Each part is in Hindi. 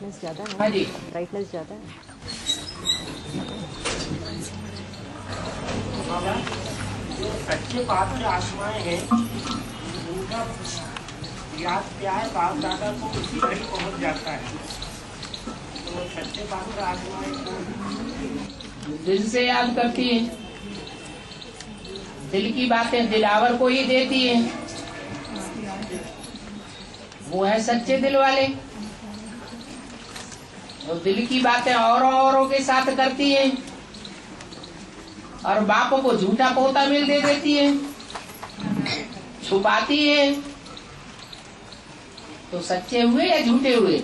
ब्राइटनेस ज़्यादा है। हाँ जी, ब्राइटनेस ज़्यादा है। जो सच्चे पात्र आत्माएं हैं उनका याद प्यार बाप दादा को उसी घड़ी पहुंच जाता है। तो सच्चे पात्र आत्माएं को दिल से याद करती है, दिल की बातें दिलावर को ही देती है। वो है सच्चे दिल वाले। और दिल की बातें औरों के साथ करती है और बापों को झूठा पोता मिल दे देती है, छुपाती है। तो सच्चे हुए या झूठे हुए?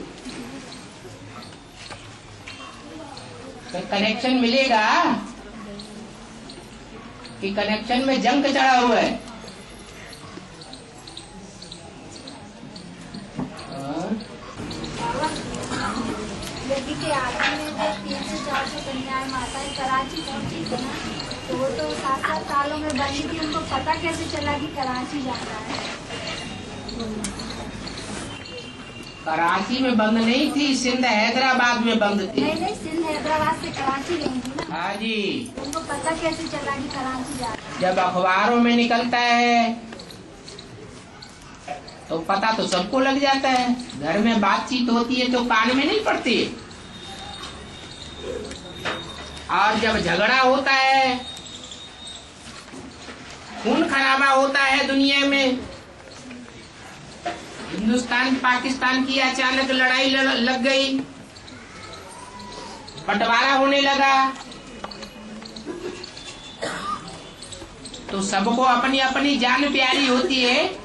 तो कनेक्शन मिलेगा कि कनेक्शन में जंग चढ़ा हुआ है। लड़की के आगे में जो 3 से 4 कन्याएं माताएं कराची पहुंची थी ना, तो वो तो 7-7 सालों में बनी थी। उनको पता कैसे चला कि कराची जाना है? कराची में बंद नहीं थी, सिंध हैदराबाद में बंद थी। नहीं, सिंध हैदराबाद से कराची गई थी ना। हाँ जी। उनको पता कैसे चला कि कराची जाना है? जब अखबारों में निकलता है तो पता तो सबको लग जाता है। घर में बातचीत होती है तो कान में नहीं पड़ती। और जब झगड़ा होता है, खून खराबा होता है दुनिया में, हिंदुस्तान पाकिस्तान की अचानक लड़ाई लग गई, बंटवारा होने लगा, तो सबको अपनी अपनी जान प्यारी होती है।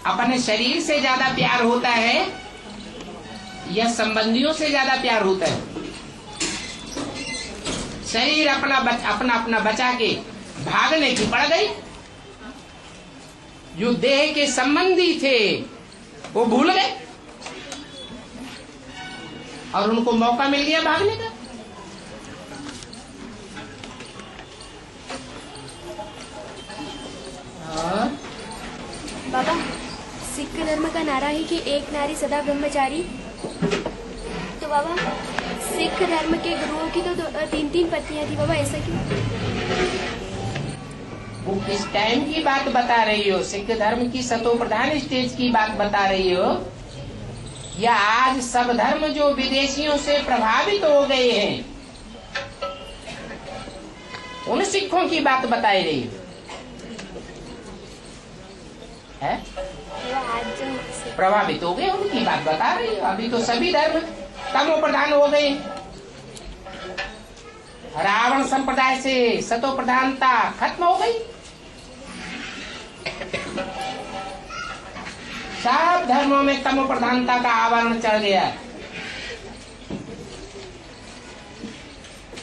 अपने शरीर से ज्यादा प्यार होता है या संबंधियों से ज्यादा प्यार होता है? शरीर अपना बचा के भागने की पड़ गई। जो देह के संबंधी थे वो भूल गए और उनको मौका मिल गया भागने का। बाबा, सिख धर्म का नारा है कि एक नारी सदा ब्रह्मचारी। तो बाबा, सिख धर्म के गुरुओं की तो 3-3 पत्नियां थी। बाबा, ऐसा क्यों? वो किस टाइम की बात बता रही हो? सिख धर्म की सतो प्रधान स्टेज की बात बता रही हो या आज सब धर्म जो विदेशियों से प्रभावित हो गए हैं उन सिखों की बात बताई रही हो? है? आज जो प्रभावित हो गए उनकी बात बता रही हो। अभी तो सभी धर्म तमो प्रधान हो गए। रावण संप्रदाय से सतो प्रधानता खत्म हो गई। सब धर्मों में तमो प्रधानता का आवरण चढ़ गया।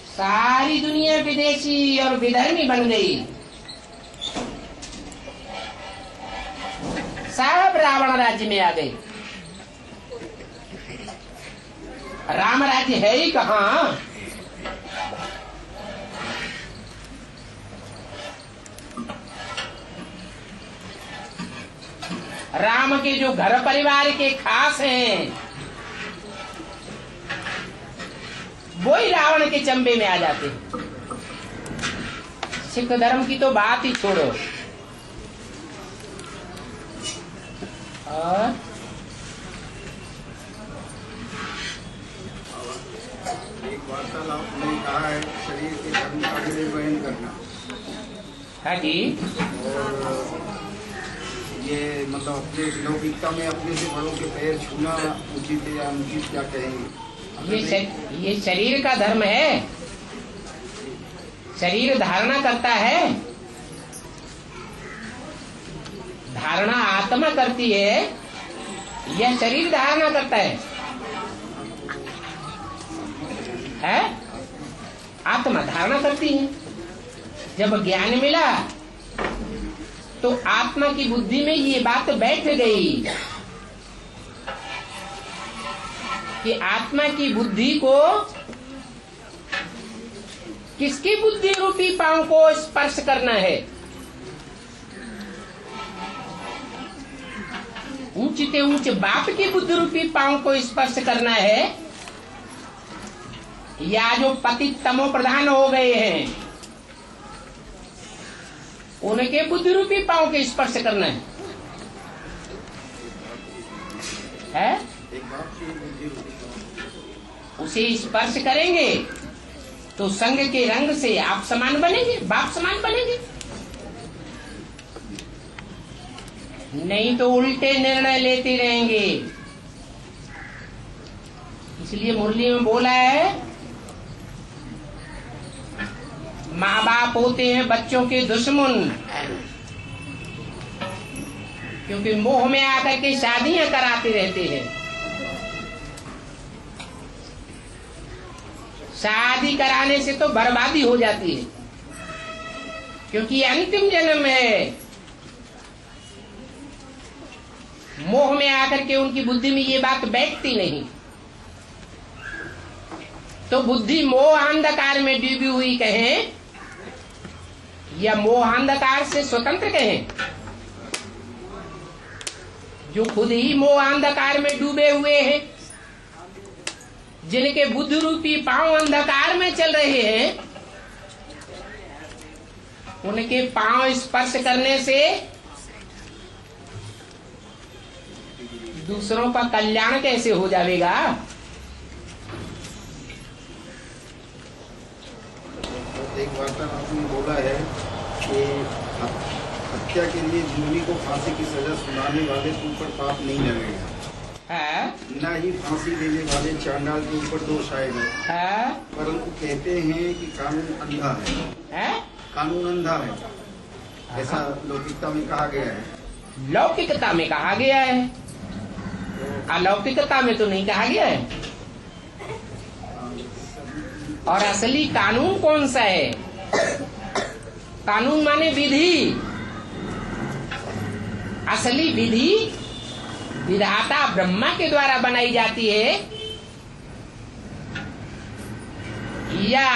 सारी दुनिया विदेशी और विधर्मी बन गई। सब रावण राज्य में आ गए। राम राज्य है ही कहाँ? राम के जो घर परिवार के खास हैं वो ही रावण के चंबे में आ जाते हैं। सिख धर्म की तो बात ही छोड़ो। और एक वार्तालाप में कहा है शरीर के धर्म का निर्वहन करना। हाँ जी। और ये मतलब अपने लौकिकता में अपने से बड़ों के पैर छूना उचित है या अनुचित, क्या कहेंगे? ये शरीर का धर्म है। शरीर धारणा करता है। धारणा आत्मा करती है या शरीर धारणा करता है? आत्मा धारणा करती है। जब ज्ञान मिला तो आत्मा की बुद्धि में ये बात बैठ गई कि आत्मा की बुद्धि को किसकी बुद्धि रूपी पांव को स्पर्श करना है? ऊंचते ऊंचे बाप की बुद्धि रूपी पांव को स्पर्श करना है, या जो पतित तमो प्रधान हो गए हैं उनके बुद्धि रूपी पांव के स्पर्श करना है? एक बाप की बुद्धि रूपी पाँव। उसे स्पर्श करेंगे तो संग के रंग से आप समान बनेंगे, बाप समान बनेंगे। नहीं तो उल्टे निर्णय लेते रहेंगे। इसलिए मुरली में बोला है, माँ बाप होते हैं बच्चों के दुश्मन, क्योंकि मोह में आकर के शादियां कराते रहते हैं। शादी कराने से तो बर्बादी हो जाती है, क्योंकि अंतिम जन्म है। मोह में आकर के उनकी बुद्धि में ये बात बैठती नहीं, तो बुद्धि मोह अंधकार में डूबी हुई कहें या मोह अंधकार से स्वतंत्र कहें, जो खुद ही मोह अंधकार में डूबे हुए हैं, जिनके बुद्धि रूपी पांव अंधकार में चल रहे हैं, उनके पांव स्पर्श करने से दूसरों का कल्याण कैसे हो जाएगा? एक वार्ता आपने बोला है कि हत्या के लिए जुर्मी को फांसी की सजा सुनाने वाले के ऊपर पाप नहीं लगेगा, न ही फांसी देने वाले चांडाल के ऊपर दोष आएगा, परंतु कहते हैं कि कानून अंधा है, कानून अंधा है, ऐसा लौकिकता में कहा गया है। लौकिकता में कहा गया है, अलौकिकता में तो नहीं कहा गया है। और असली कानून कौन सा है? कानून माने विधि। असली विधि विधाता ब्रह्मा के द्वारा बनाई जाती है या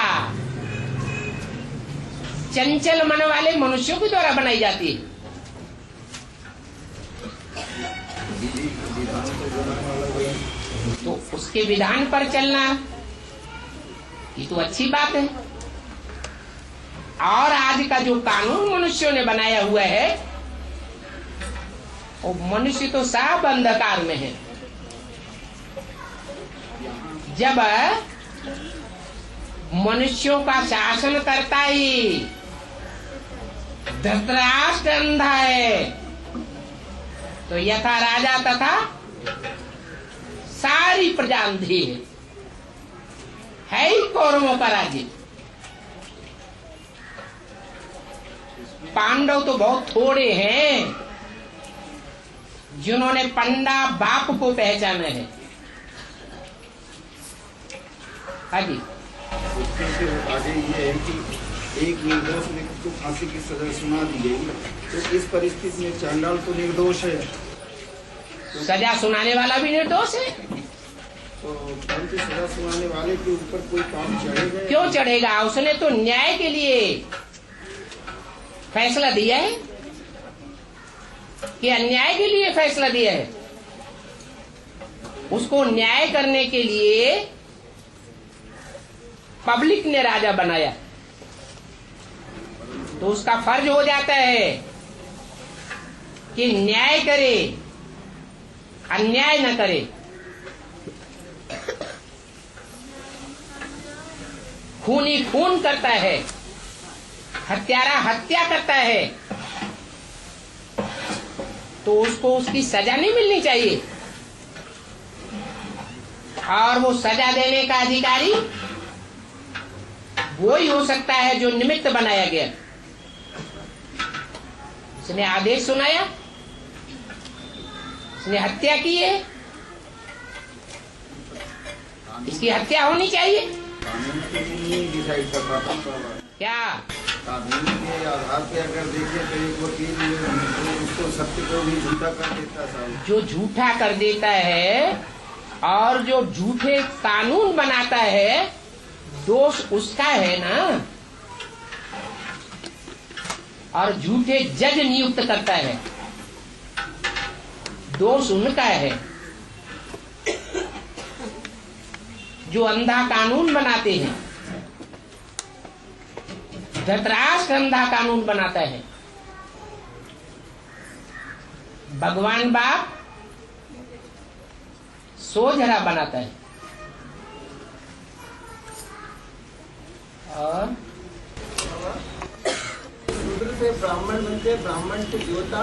चंचल मन वाले मनुष्यों के द्वारा बनाई जाती है? तो उसके विधान पर चलना ये तो अच्छी बात है। और आज का जो कानून मनुष्यों ने बनाया हुआ है, वो मनुष्य तो सब अंधकार में है। जब मनुष्यों का शासन करता ही धृतराष्ट्र अंधा है, तो यथा राजा तथा सारी प्रजा अंधी है ही कौरवों का राज्य। पांडव तो बहुत थोड़े हैं जिन्होंने पंडा बाप को पहचाना है। हाँ जी, आगे ये है कि एक निर्दोष व्यक्ति को फांसी की सजा सुना दी गई, तो इस परिस्थिति में चांडाल तो निर्दोष है, तो सजा सुनाने वाला भी निर्दोष है। तो परंतु सजा सुनाने वाले के ऊपर कोई काम चढ़ेगा? क्यों चढ़ेगा? उसने तो न्याय के लिए फैसला दिया है कि अन्याय के लिए फैसला दिया है। उसको न्याय करने के लिए पब्लिक ने राजा बनाया, तो उसका फर्ज हो जाता है कि न्याय करे, अन्याय न करे। खूनी खून करता है, हत्यारा हत्या करता है, तो उसको उसकी सजा नहीं मिलनी चाहिए। और वो सजा देने का अधिकारी वो ही हो सकता है जो निमित्त बनाया गया। उसने आदेश सुनाया, उसने हत्या की है, इसकी हत्या होनी चाहिए। कानून के लिए डिसाइड कर पाता क्या कानून के आधार पे अगर देखें तो एक वकील उसको सत्य को भी झूठा कर देता है। जो झूठा कर देता है और जो झूठे कानून बनाता है, दोष उसका है ना। और झूठे जज नियुक्त करता है, दोष उनका है जो अंधा कानून बनाते हैं। धृतराष्ट्र अंधा कानून बनाता है, भगवान बाप सोझरा बनाता है। और शूद्र से ब्राह्मण बनते, ब्राह्मण से देवता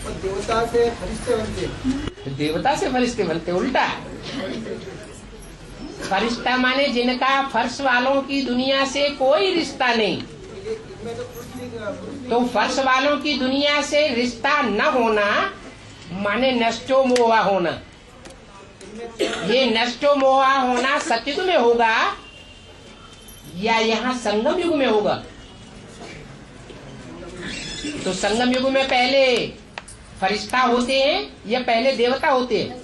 और देवता से फरिश्ते बनते। देवता से फरिश्ते बनते, उल्टा। फरिश्ता माने जिनका फर्श वालों की दुनिया से कोई रिश्ता नहीं। तो फर्श वालों की दुनिया से रिश्ता न होना माने नष्टो मोहा होना। ये नष्टो मोहा होना सतयुग में होगा या यहाँ संगम युग में होगा? तो संगम युग में पहले फरिश्ता होते हैं या पहले देवता होते हैं?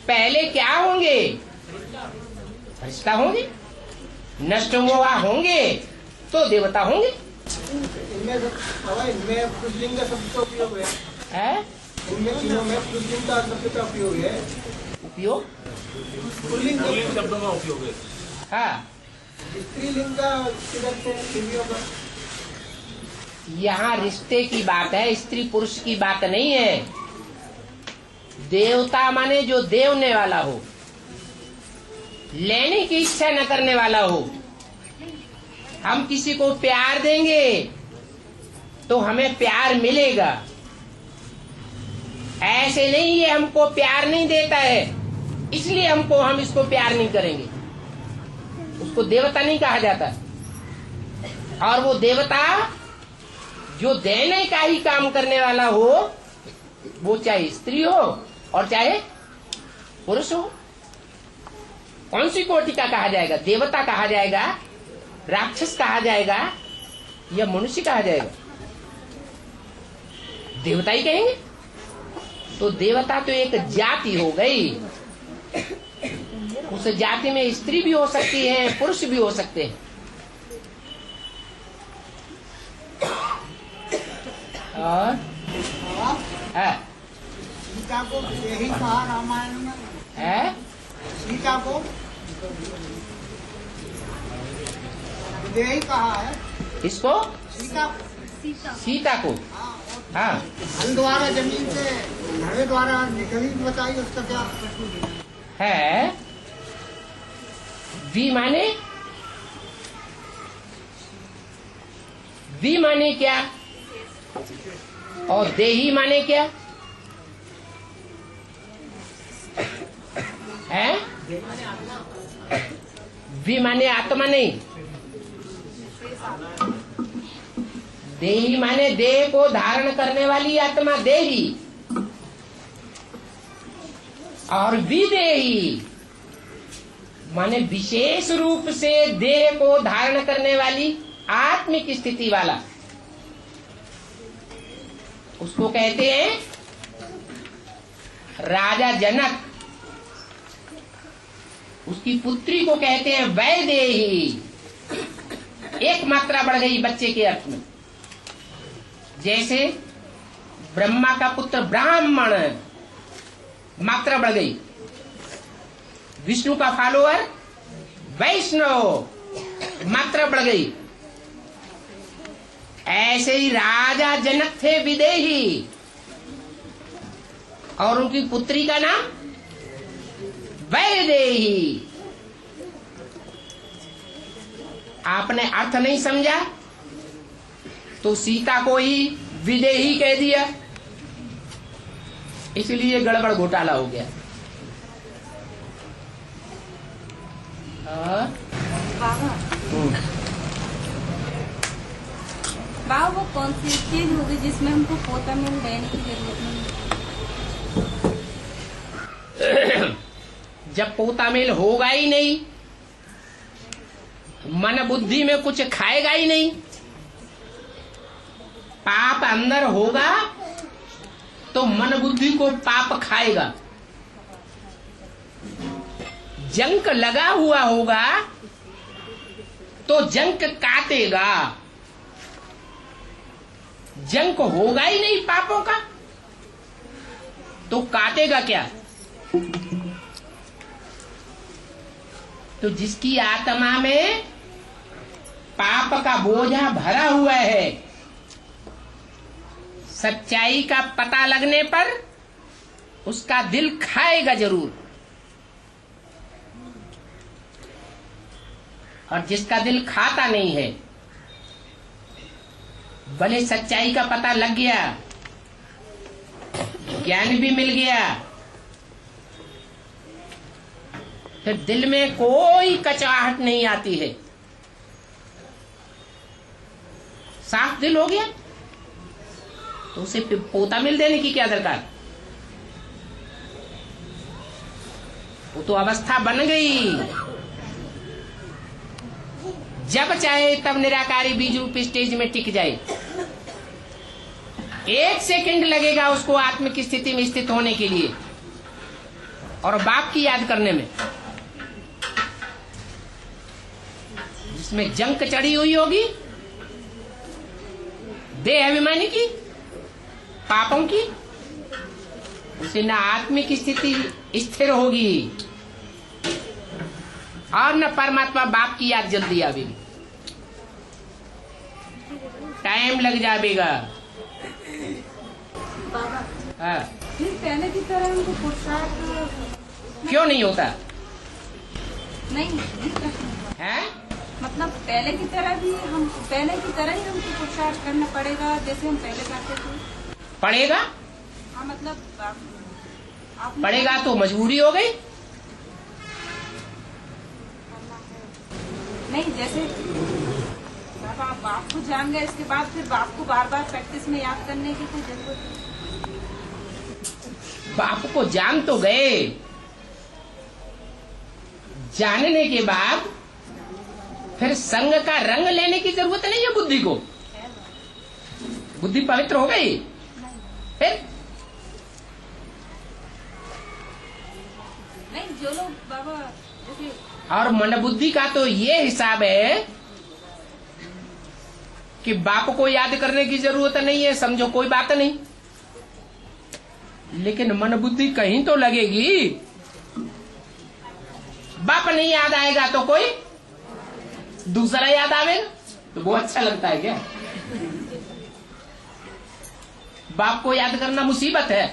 पहले क्या होंगे? फरिश्ता होंगे। नष्ट मोहा होंगे तो देवता होंगे। इनमें पुरुषलिंग का शब्द का उपयोग है। इनमें तीनों में पुरुषलिंग का शब्द का उपयोग है। उपयोग पुल्लिंग शब्दों का उपयोग है। हाँ, स्त्रीलिंग का किधर से लिंगियों का? यहाँ रिश्ते की बात है, स्त्री पुरुष की बात नहीं है। देवता माने जो देवने वाला हो, लेने की इच्छा न करने वाला हो। हम किसी को प्यार देंगे तो हमें प्यार मिलेगा। ऐसे नहीं ये हमको प्यार नहीं देता है इसलिए हम इसको प्यार नहीं करेंगे, उसको देवता नहीं कहा जाता। और वो देवता जो देने का ही काम करने वाला हो, वो चाहे स्त्री हो और चाहे पुरुष हो। कौन सी कोटि का कहा जाएगा? देवता कहा जाएगा, राक्षस कहा जाएगा या मनुष्य कहा जाएगा? देवता ही कहेंगे। तो देवता तो एक जाति हो गई। उस जाति में स्त्री भी हो सकती है, पुरुष भी हो सकते हैं। और सीता को यही कहा रामायण में है? सीता को यही कहा है। इसको सीता सीता को, हाँ, हल द्वारा जमीन से घड़े द्वारा निकली, बताइए उसका क्या है? वी माने क्या और देही माने क्या है? वी माने आत्मा नहीं, देही माने देह को धारण करने वाली आत्मा देही, और विदेही माने विशेष रूप से देह को धारण करने वाली आत्मिक स्थिति वाला। उसको कहते हैं राजा जनक, उसकी पुत्री को कहते हैं वैदेही। एक मात्रा बढ़ गई बच्चे के अर्थ में। जैसे ब्रह्मा का पुत्र ब्राह्मण, मात्रा बढ़ गई। विष्णु का फॉलोअर वैष्णव, मात्रा बढ़ गई। ऐसे ही राजा जनक थे विदेही और उनकी पुत्री का नाम वैदेही। आपने अर्थ नहीं समझा तो सीता को ही विदेही कह दिया, इसलिए गड़बड़ घोटाला हो गया। बाबा वो कौन सी चीज होगी जिसमें हमको पोता मिल देने की जरूरत नहीं? जब पोता मेल होगा ही नहीं, मन बुद्धि में कुछ खाएगा ही नहीं, पाप अंदर होगा तो मन बुद्धि को पाप खाएगा। जंक लगा हुआ होगा तो जंक काटेगा। जंक होगा ही नहीं पापों का, तो काटेगा क्या? तो जिसकी आत्मा में पाप का बोझा भरा हुआ है, सच्चाई का पता लगने पर उसका दिल खाएगा जरूर, और जिसका दिल खाता नहीं है, भले सच्चाई का पता लग गया, ज्ञान भी मिल गया, फिर दिल में कोई कचराहट नहीं आती है, साफ दिल हो गया, तो उसे पोता मिल देने की क्या दरकार? वो तो अवस्था बन गई। जब चाहे तब निराकारी बीज रूप स्टेज में टिक जाए। 1 सेकंड लगेगा उसको आत्म की स्थिति में स्थित होने के लिए और बाप की याद करने में, जिसमें जंक चढ़ी हुई होगी देह अभिमानी की, पापों की, उसे न आत्मिक स्थिति स्थिर होगी और न परमात्मा बाप की याद जल्दी आवेगी, टाइम लग जाएगा। हाँ। फिर पहले की तरह हमको पुरुषार्थ क्यों नहीं होता नहीं है? मतलब पहले की तरह ही हमको पुरुषार्थ करना पड़ेगा जैसे हम पहले करते थे। पड़ेगा? हाँ मतलब आप पड़ेगा तो मजबूरी हो गई। नहीं, जैसे आप बाप को जान गए, इसके बाद फिर बाप को बार बार प्रैक्टिस में याद करने की कोई जरूरत नहीं। बाप को जान तो गए, जानने के बाद फिर संग का रंग लेने की जरूरत नहीं है बुद्धि को। बुद्धि पवित्र हो गई फिर नहीं, जो लोग बाबा जैसे और मन बुद्धि का तो ये हिसाब है कि बाप को याद करने की जरूरत नहीं है, समझो कोई बात नहीं, लेकिन मन बुद्धि कहीं तो लगेगी। बाप नहीं याद आएगा तो कोई दूसरा याद आवेगा, तो वो अच्छा लगता है क्या? बाप को याद करना मुसीबत है,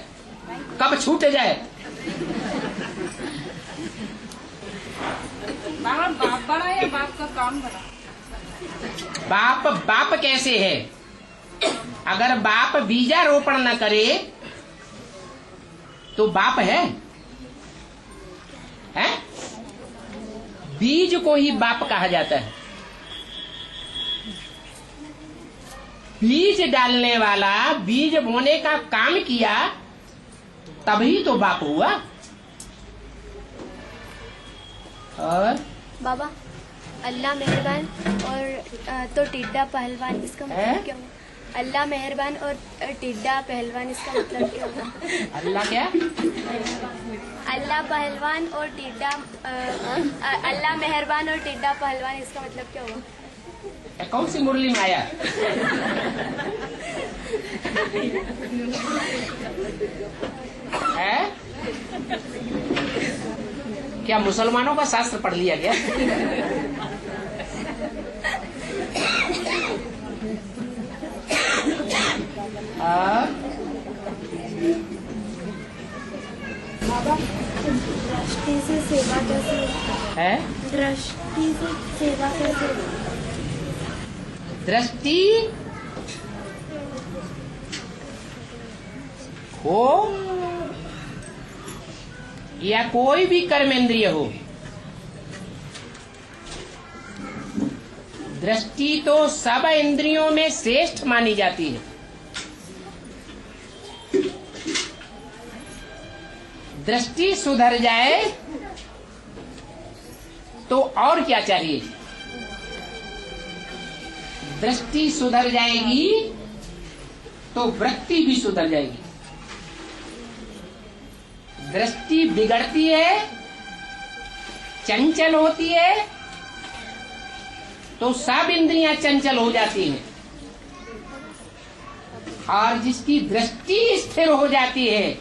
कब छूट जाए। बाप बड़ा या बाप का काम बड़ा? बाप कैसे है? अगर बाप बीजारोपण न करे तो बाप है? बीज को ही बाप कहा जाता है। बीज डालने वाला बीज बोने का काम किया तभी तो बाप हुआ। और बाबा अल्लाह मेहरबान और तो टिड्डा पहलवान, इसका मतलब क्या हुआ? अल्लाह मेहरबान और टिड्डा पहलवान, इसका मतलब क्या हुआ? अल्लाह क्या? अल्लाह पहलवान और टिड्डा अल्लाह मेहरबान और टिड्डा पहलवान, इसका मतलब क्या हुआ? कौन सी मुरली में आया? है? क्या मुसलमानों का शास्त्र पढ़ लिया क्या? बाबा दृष्टि से सेवा कैसे है? दृष्टि से सेवा कैसे? दृष्टि हो या कोई भी कर्मेंद्रिय हो, दृष्टि तो सब इंद्रियों में श्रेष्ठ मानी जाती है। दृष्टि सुधर जाए तो और क्या चाहिए? दृष्टि सुधर जाएगी तो वृत्ति भी सुधर जाएगी। दृष्टि बिगड़ती है, चंचल होती है, तो सब इंद्रियां चंचल हो जाती हैं। और जिसकी दृष्टि स्थिर हो जाती है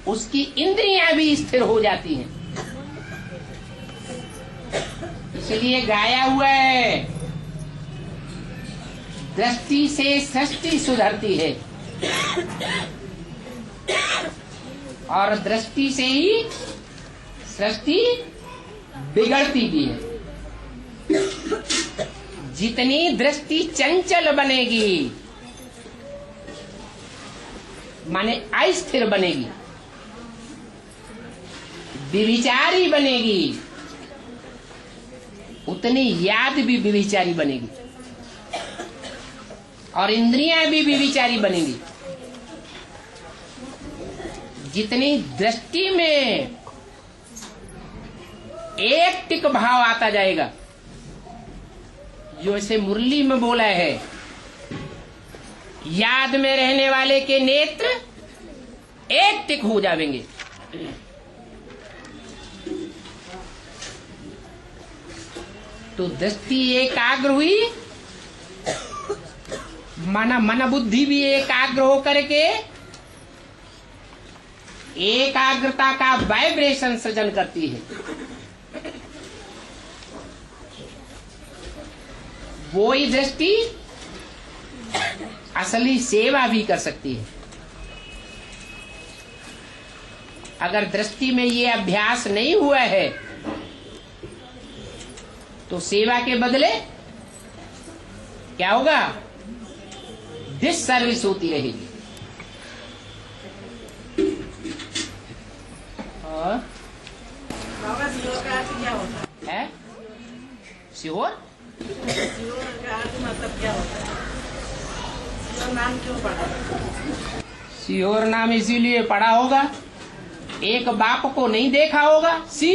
उसकी इंद्रियां भी स्थिर हो जाती हैं। इसलिए गाया हुआ है, दृष्टि से सृष्टि सुधरती है और दृष्टि से ही सृष्टि बिगड़ती भी है। जितनी दृष्टि चंचल बनेगी माने अस्थिर बनेगी, विविचारी बनेगी, उतनी याद भी विविचारी बनेगी और इंद्रियां भी विविचारी बनेगी। जितनी दृष्टि में एक टिक भाव आता जाएगा, जो इसे मुरली में बोला है, याद में रहने वाले के नेत्र एक टिक हो जाएंगे। तो दृष्टि एकाग्र हुई, मन बुद्धि भी एकाग्र हो करके एकाग्रता का वाइब्रेशन सृजन करती है। वो ही दृष्टि असली सेवा भी कर सकती है। अगर दृष्टि में ये अभ्यास नहीं हुआ है तो सेवा के बदले क्या होगा? डिस सर्विस होती रहेगी। और बाबा सीहोर का अर्थ क्या होता है? सीहोर का अर्थ मतलब क्या होता है? सीहोर नाम क्यों पड़ा? सीहोर नाम इसीलिए पड़ा होगा, एक बाप को नहीं देखा होगा, सी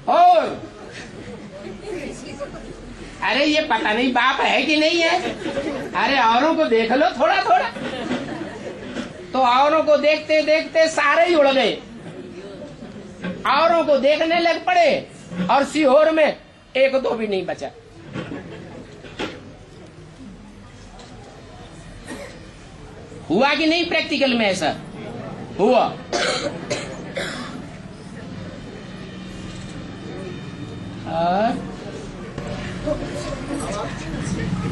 और अरे ये पता नहीं बाप है कि नहीं है। अरे औरों को देख लो थोड़ा थोड़ा, तो औरों को देखते देखते सारे ही उड़ गए, औरों को देखने लग पड़े और सीहोर में एक दो भी नहीं बचा। हुआ कि नहीं? प्रैक्टिकल में ऐसा हुआ।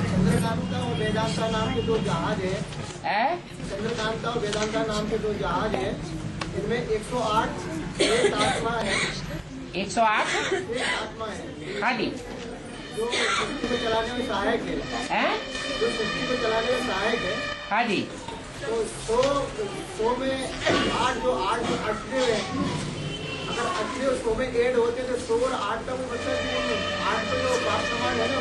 चंद्रकांता और वेदांता नाम के दो जहाज है। चंद्रकांता और वेदांता नाम के दो जहाज है। इनमें 108 एक आत्मा है। 108 एक आत्मा है। हाँ जी। जो सृष्टि को चलाने में सहायक है। जो सृष्टि को चलाने में सहायक है। हाँ जी। तो 100 में 8 जो अक्षय है, अगर अक्षय 100 में ऐड होते तो 100 और 8 का वो बचता है। 8 तो जो बाप समान है ना,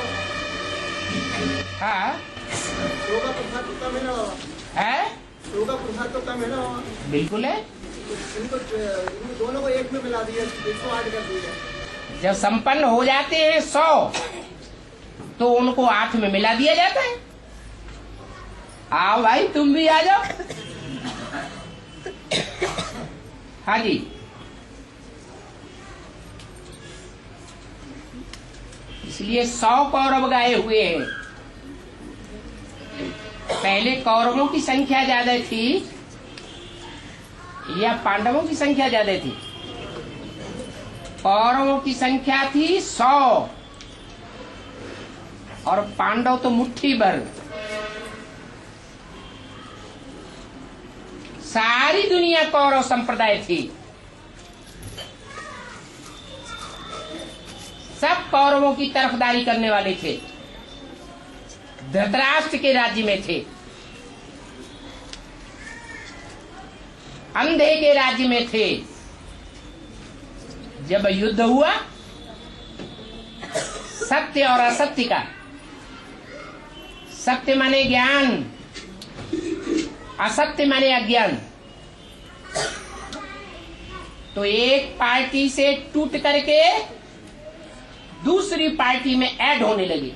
हाँ 100 का प्रसाद तो कम है ना बाबा। है 100 का प्रसाद तो कम है ना बाबा। बिल्कुल है। इनको दोनों को एक में मिला दिया, 108 कर दिया। जब संपन्न हो जाते हैं 100 तो उनको 8 में मिला दिया जाता है। आओ भाई तुम भी आ जाओ। हाँ जी। इसलिए 100 कौरव गाए हुए हैं। पहले कौरवों की संख्या ज्यादा थी या पांडवों की संख्या ज्यादा थी? कौरवों की संख्या थी 100 और पांडव तो मुट्ठी भर। सारी दुनिया कौरव संप्रदाय थी। सब कौरवों की तरफदारी करने वाले थे। धृतराष्ट्र के राज्य में थे, अंधे के राज्य में थे। जब युद्ध हुआ सत्य और असत्य का, सत्य माने ज्ञान, असत्य माने अज्ञान, तो एक पार्टी से टूट करके दूसरी पार्टी में ऐड होने लगी।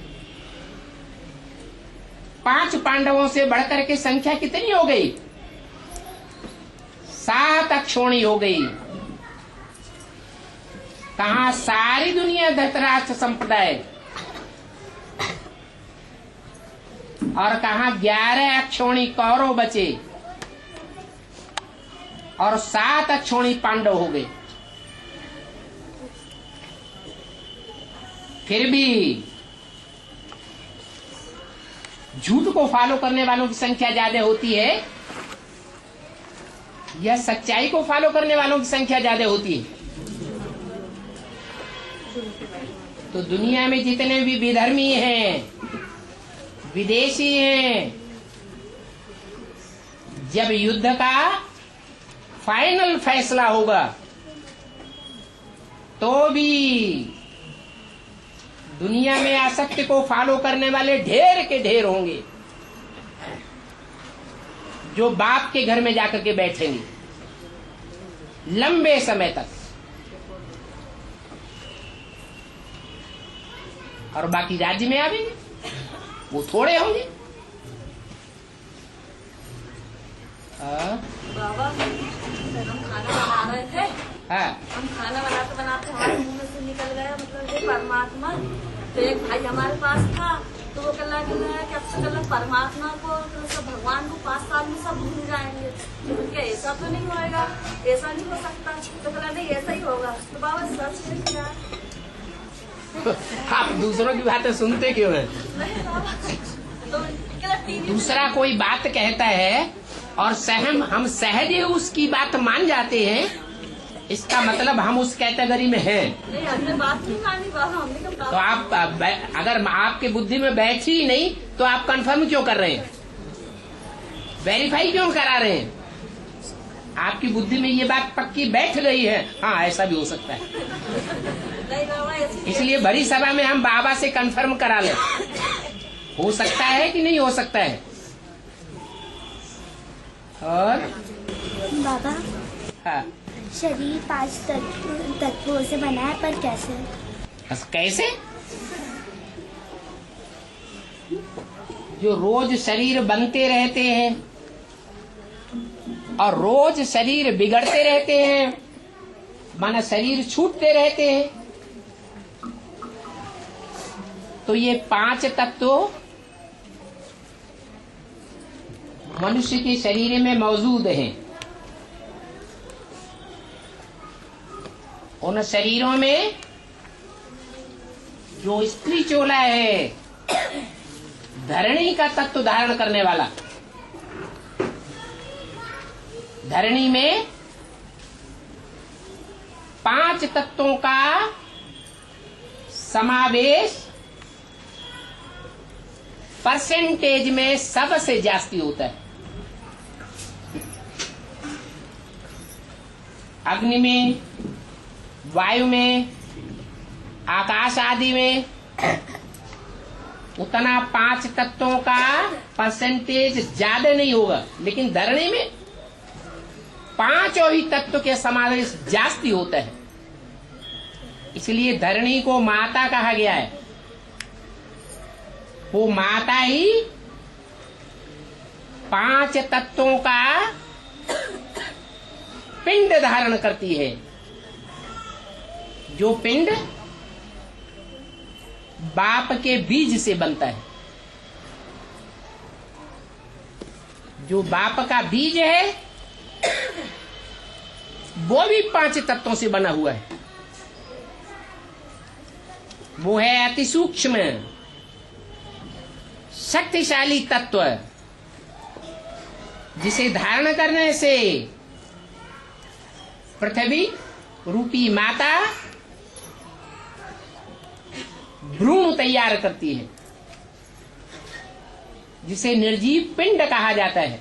5 पांडवों से बढ़कर के संख्या कितनी हो गई? 7 अक्षोणी हो गई। कहा सारी दुनिया धृतराष्ट्र संप्रदाय और कहा 11 अक्षौणी कौरव बचे और 7 अक्षौणी पांडव हो गए। फिर भी झूठ को फॉलो करने वालों की संख्या ज्यादा होती है या सच्चाई को फॉलो करने वालों की संख्या ज्यादा होती है? तो दुनिया में जितने भी विधर्मी हैं, विदेशी हैं, जब युद्ध का फाइनल फैसला होगा तो भी दुनिया में असत्य को फॉलो करने वाले ढेर के ढेर होंगे, जो बाप के घर में जाकर के बैठेंगे लंबे समय तक, और बाकी राज्य में आवेंगे वो थोड़े होंगे। बाबा हम खाना बना रहे थे, हम खाना बनाते बनाते हमारे मुंह में से निकल गया मतलब ये परमात्मा। तो एक भाई हमारे पास था तो वो कल कि अब से कल परमात्मा को तो सब भगवान को 5 साल में सब भूल जाएंगे। तो क्या ऐसा तो नहीं होएगा, ऐसा नहीं हो सकता। तो कल नहीं ऐसा ही होगा। तो बाबा सच है क्या? आप दूसरों की बातें सुनते क्यों हैं? तो दूसरा कोई बात कहता है और हम सहज ही उसकी बात मान जाते हैं, इसका मतलब हम उस कैटेगरी में हैं। नहीं, हमने बात नहीं मानी बाबा, हमने कब तो आप अगर आपके बुद्धि में बैठी ही नहीं तो आप कंफर्म क्यों कर रहे हैं, वेरीफाई क्यों करा रहे हैं? आपकी बुद्धि में ये बात पक्की बैठ गई है, हाँ ऐसा भी हो सकता है। नहीं बाबा, इसलिए बड़ी सभा में हम बाबा से कंफर्म करा लें, हो सकता है कि नहीं हो सकता है। और बाबा, हाँ, शरीर 5 तत्वों से बना है, पर कैसे? बस कैसे? जो रोज शरीर बनते रहते हैं और रोज शरीर बिगड़ते रहते हैं, माना शरीर छूटते रहते हैं, तो ये 5 तत्व मनुष्य के शरीर में मौजूद हैं। उन शरीरों में जो स्त्री चोला है, धरणी का तत्व धारण करने वाला, धरणी में 5 तत्वों का समावेश परसेंटेज में सबसे जास्ती होता है। अग्नि में, वायु में, आकाश आदि में उतना 5 तत्वों का परसेंटेज ज्यादा नहीं होगा, लेकिन धरणी में 5 ही तत्व के समावेश जास्ती होता है। इसलिए धरणी को माता कहा गया है। वो माता ही 5 तत्वों का पिंड धारण करती है, जो पिंड बाप के बीज से बनता है। जो बाप का बीज है वो भी 5 तत्वों से बना हुआ है। वो है अति सूक्ष्म शक्तिशाली तत्व, जिसे धारण करने से पृथ्वी रूपी माता भ्रूण तैयार करती है, जिसे निर्जीव पिंड कहा जाता है।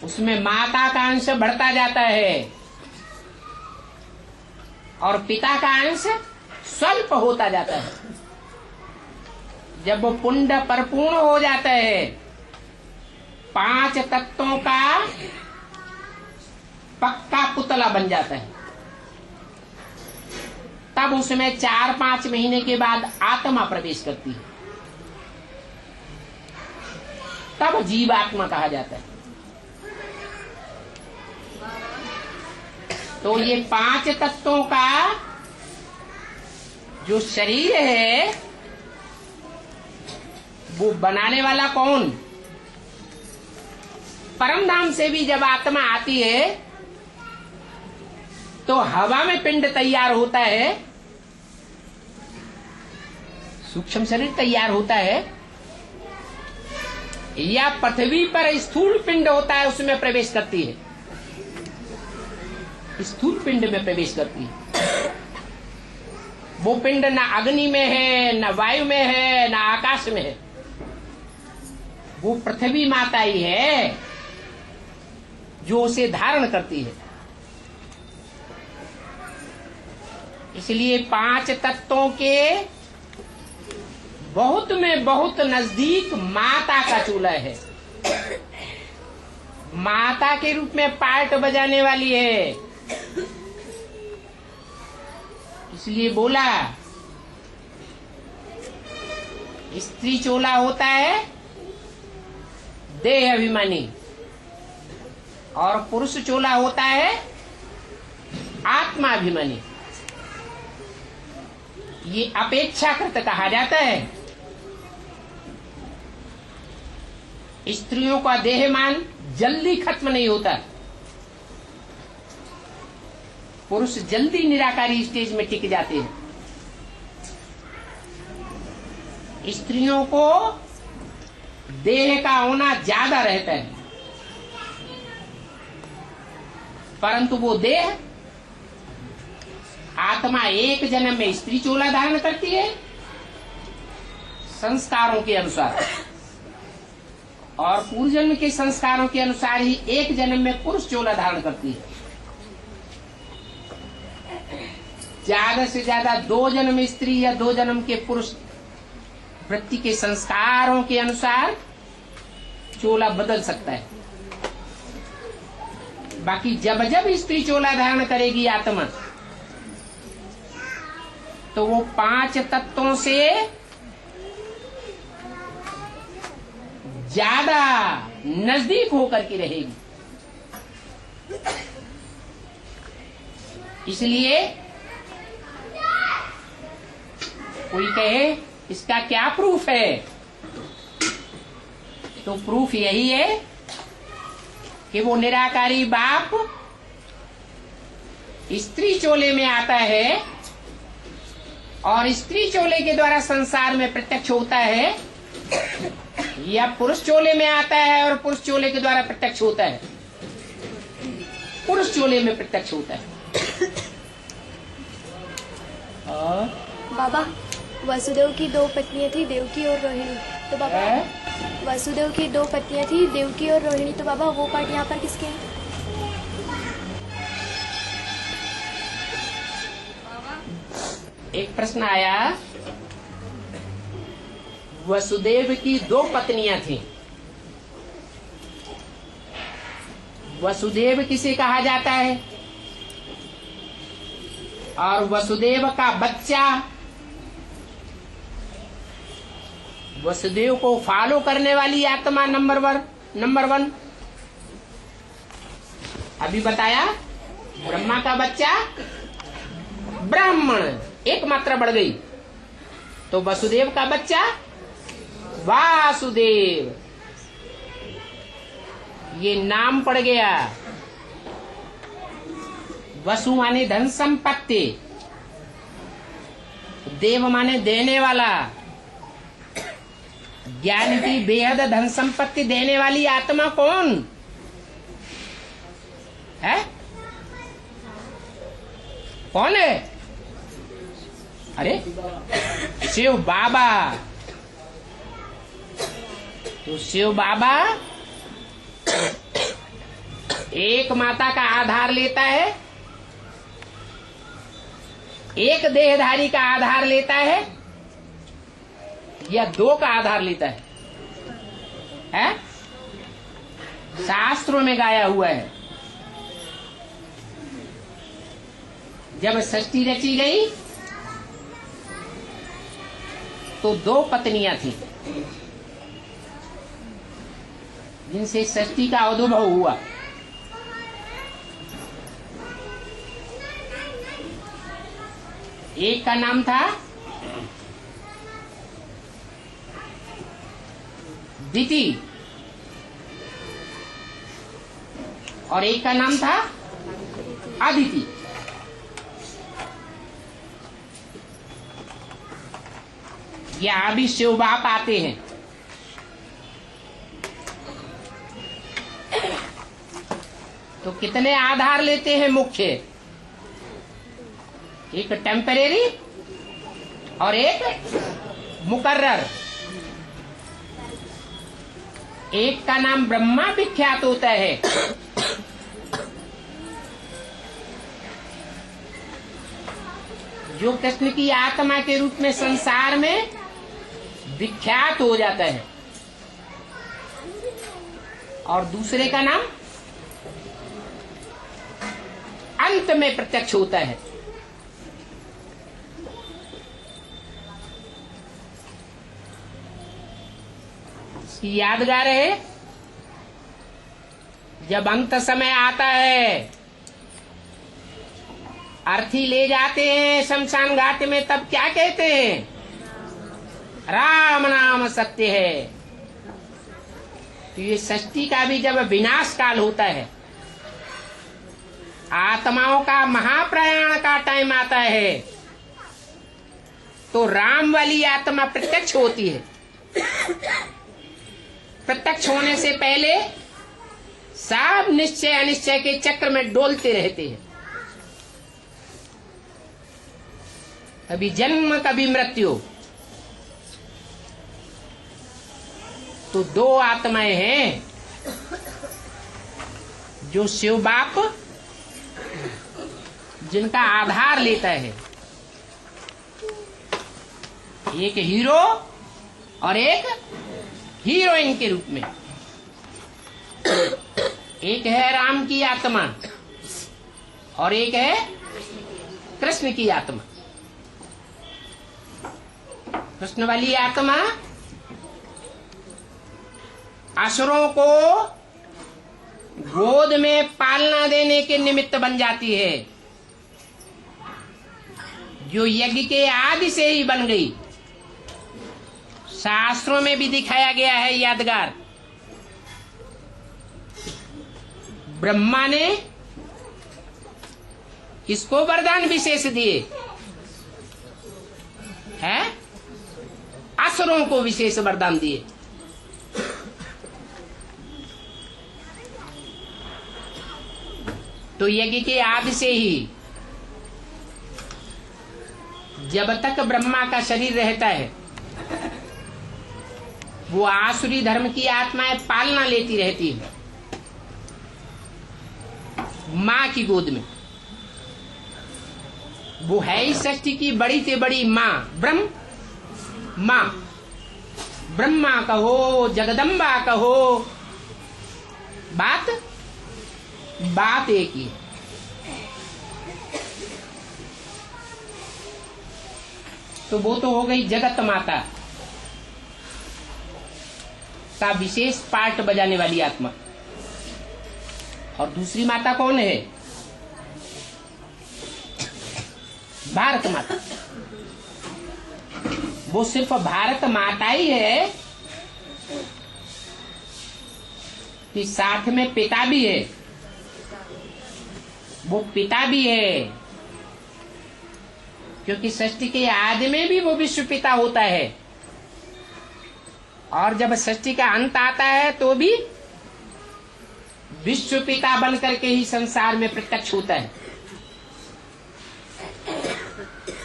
उसमें माता का अंश बढ़ता जाता है और पिता का अंश स्वल्प होता जाता है। जब वो पुंड परिपूर्ण हो जाता है, 5 तत्वों का पक्का पुतला बन जाता है, तब उसमें 4-5 महीने के बाद आत्मा प्रवेश करती है, तब जीवात्मा कहा जाता है। तो ये 5 तत्वों का जो शरीर है वो बनाने वाला कौन? परम धाम से भी जब आत्मा आती है तो हवा में पिंड तैयार होता है, सूक्ष्म शरीर तैयार होता है, या पृथ्वी पर स्थूल पिंड होता है उसमें प्रवेश करती है, स्थूल पिंड में प्रवेश करती है। वो पिंड न अग्नि में है, न वायु में है, न आकाश में है, वो पृथ्वी माता ही है जो उसे धारण करती है। इसलिए 5 तत्वों के बहुत में बहुत नजदीक माता का चूल्हा है। माता के रूप में पार्ट बजाने वाली है। इसलिए बोला स्त्री चोला होता है देह अभिमानी और पुरुष चोला होता है आत्माभिमानी। ये अपेक्षाकृत कहा जाता है। स्त्रियों का देहमान जल्दी खत्म नहीं होता, पुरुष जल्दी निराकारी स्टेज में टिक जाते हैं। स्त्रियों को देह का होना ज्यादा रहता है, परंतु वो देह आत्मा एक जन्म में स्त्री चोला धारण करती है संस्कारों के अनुसार, और पूर्व जन्म के संस्कारों के अनुसार ही एक जन्म में पुरुष चोला धारण करती है। ज्यादा से ज्यादा 2 जन्म स्त्री या 2 जन्म के पुरुष वृत्ति के संस्कारों के अनुसार चोला बदल सकता है। बाकी जब जब स्त्री चोला धारण करेगी आत्मा, तो वो 5 तत्वों से ज्यादा नजदीक होकर के रहेगी। इसलिए कोई कहे इसका क्या प्रूफ है, तो प्रूफ यही है कि वो निराकारी बाप स्त्री चोले में आता है और स्त्री चोले के द्वारा संसार में प्रत्यक्ष होता है, या पुरुष चोले में आता है और पुरुष चोले के द्वारा प्रत्यक्ष होता है। पुरुष चोले में प्रत्यक्ष होता है। और बाबा वसुदेव की 2 पत्नियां थी, देवकी और रोहिणी। तो बाबा वसुदेव की 2 पत्नियां थी, देवकी और रोहिणी। तो बाबा वो पार्ट यहाँ पर किसके हैं? एक प्रश्न आया, वसुदेव की 2 पत्नियां थी। वसुदेव किसे कहा जाता है? और वसुदेव का बच्चा, वसुदेव को फॉलो करने वाली आत्मा नंबर 1। अभी बताया ब्रह्मा का बच्चा ब्राह्मण, एक मात्रा बढ़ गई, तो वसुदेव का बच्चा वासुदेव, ये नाम पड़ गया। वसु माने धन संपत्ति, देव माने देने वाला, ज्ञान की बेहद धन संपत्ति देने वाली आत्मा कौन है? कौन है? अरे शिव बाबा। तो शिव बाबा एक माता का आधार लेता है, एक देहधारी का आधार लेता है, या 2 का आधार लेता है? शास्त्रों में गाया हुआ है। जब सृष्टि रची गई तो 2 पत्नियां थी जिनसे सृष्टि का उद्भव हुआ। एक का नाम था दिति और एक का नाम था अदिति। यहाँ भी शिव बाप आते हैं। तो कितने आधार लेते हैं मुख्य? एक टेम्परेरी और एक मुकर्रर। एक का नाम ब्रह्मा विख्यात होता है, जो कृष्ण की आत्मा के रूप में संसार में विख्यात हो जाता है, और दूसरे का नाम अंत में प्रत्यक्ष होता है। इसकी यादगार है, जब अंत समय आता है, अर्थी ले जाते हैं शमशान घाट में, तब क्या कहते हैं? राम नाम सत्य है। तो ये सृष्टि का भी जब विनाश काल होता है, आत्माओं का महाप्रयाण का टाइम आता है, तो राम वाली आत्मा प्रत्यक्ष होती है। प्रत्यक्ष होने से पहले सब निश्चय अनिश्चय के चक्र में डोलते रहते हैं, कभी जन्म कभी मृत्यु। तो दो आत्माएं हैं जो शिव बाप जिनका आधार लेता है, एक हीरो और एक हीरोइन के रूप में। एक है राम की आत्मा और एक है कृष्ण की आत्मा। कृष्ण वाली आत्मा असुरों को गोद में पालना देने के निमित्त बन जाती है, जो यज्ञ के आदि से ही बन गई। शास्त्रों में भी दिखाया गया है यादगार। ब्रह्मा ने किसको वरदान विशेष दिए हैं? असुरों को विशेष वरदान दिए। तो यज्ञ के आदि से ही जब तक ब्रह्मा का शरीर रहता है, वो आसुरी धर्म की आत्माएं पालना लेती रहती है माँ की गोद में। वो है ही सृष्टि की बड़ी से बड़ी माँ, ब्रह्म माँ। ब्रह्मा कहो, जगदम्बा कहो, बात एक ही है। तो वो तो हो गई जगत माता का विशेष पार्ट बजाने वाली आत्मा। और दूसरी माता कौन है? भारत माता। वो सिर्फ भारत माता ही है कि साथ में पिता भी है। वो पिता भी है क्योंकि सृष्टि के आदि में भी वो विश्व पिता होता है, और जब सृष्टि का अंत आता है तो भी विश्व पिता बन करके ही संसार में प्रत्यक्ष होता है।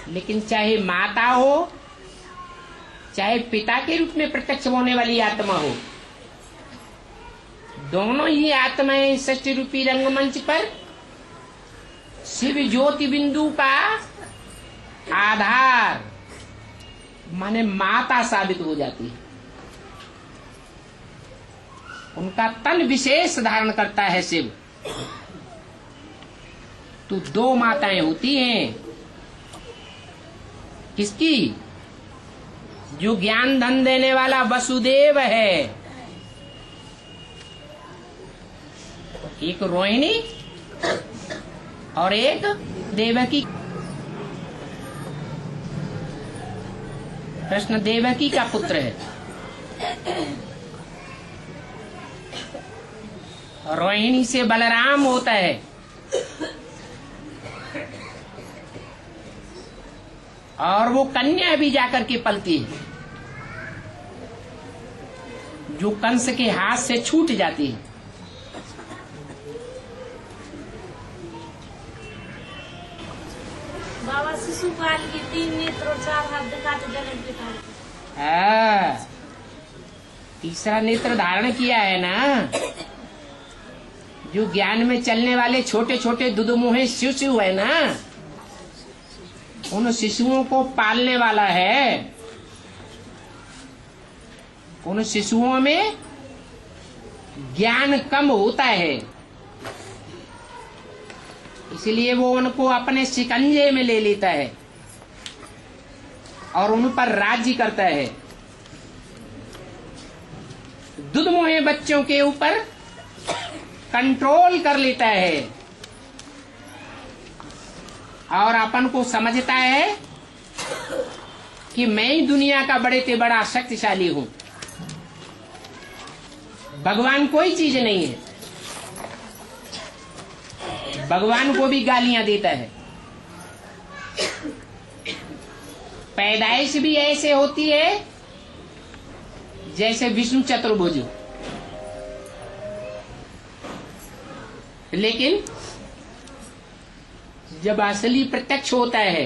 लेकिन चाहे माता हो, चाहे पिता के रूप में प्रत्यक्ष होने वाली आत्मा हो, दोनों ही आत्माएं सृष्टि रूपी रंगमंच पर शिव ज्योति बिंदु का आधार माने माता साबित हो जाती है। उनका तन विशेष धारण करता है शिव। तो दो माताएं होती हैं। किसकी? जो ज्ञान धन देने वाला वसुदेव है, एक रोहिणी और एक देवकी। कृष्ण देवकी का पुत्र है। रोहिणी से बलराम होता है, और वो कन्या भी जाकर के पलती है, जो कंस के हाथ से छूट जाती है। बाबा शिशुपाल की 3 नेत्र और 4 हाथ दिखाते जनक पिता। तीसरा नेत्र धारण किया है ना, जो ज्ञान में चलने वाले छोटे छोटे दुधमुहे शिशु है ना, उन शिशुओं को पालने वाला है। उन शिशुओं में ज्ञान कम होता है, इसलिए वो उनको अपने शिकंजे में ले लेता है और उन पर राज्य करता है। दुधमुहे बच्चों के ऊपर कंट्रोल कर लेता है और अपन को समझता है कि मैं ही दुनिया का बड़े से बड़ा शक्तिशाली हूं। भगवान कोई चीज नहीं है, भगवान को भी गालियां देता है। पैदाइश भी ऐसे होती है जैसे विष्णु चतुर्भुज, लेकिन जब असली प्रत्यक्ष होता है,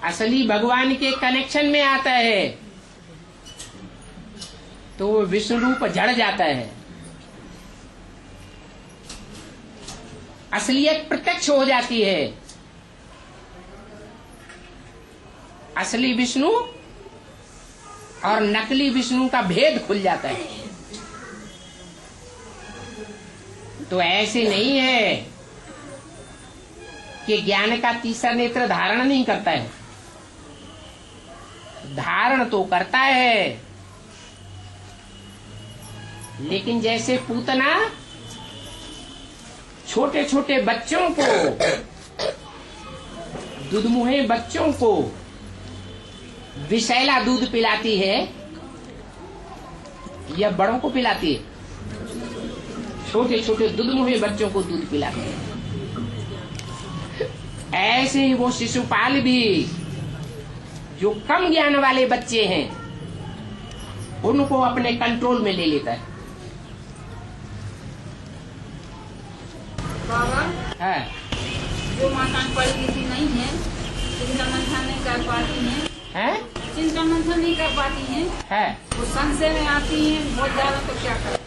असली भगवान के कनेक्शन में आता है, तो वो विष्णु रूप झड़ जाता है। असलियत प्रत्यक्ष हो जाती है। असली विष्णु और नकली विष्णु का भेद खुल जाता है। तो ऐसे नहीं है कि ज्ञान का तीसरा नेत्र धारण नहीं करता है, धारण तो करता है, लेकिन जैसे पूतना छोटे छोटे बच्चों को, दुधमुहे बच्चों को विषैला दूध पिलाती है या बड़ों को पिलाती है? छोटे छोटे दुधमुहे बच्चों को दूध पिलाती है। ऐसे ही वो शिशुपाल भी, जो कम ज्ञान वाले बच्चे हैं, उनको अपने कंट्रोल में ले लेता है। बाबा, है जो माताएं पढ़ी लिखी नहीं है, चिंतन मंथन नहीं कर पाती हैं, चिंतन मंथन नहीं कर पाती हैं, वो संशय में आती हैं बहुत ज्यादा, तो क्या करें?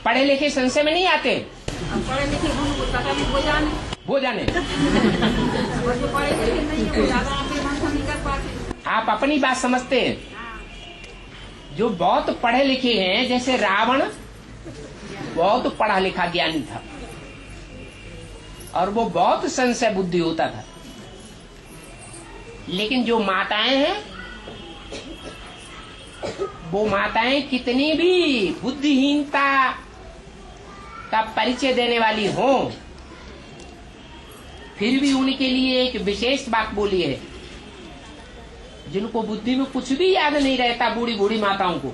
पढ़े लिखे संशय में नहीं आते, पढ़े लिखे उनको पता नहीं हो जाने और जो पढ़े लिखे नहीं है वो ज्यादा मंथन नहीं कर पाते। आप अपनी बात समझते हैं। जो बहुत पढ़े लिखे हैं, जैसे रावण बहुत पढ़ा लिखा ज्ञानी था और वो बहुत संशय बुद्धि होता था, लेकिन जो माताएं हैं, वो माताएं कितनी भी बुद्धिहीनता का परिचय देने वाली हों, फिर भी उनके लिए एक विशेष बात बोली है। जिनको बुद्धि में कुछ भी याद नहीं रहता, बूढ़ी बूढ़ी माताओं को,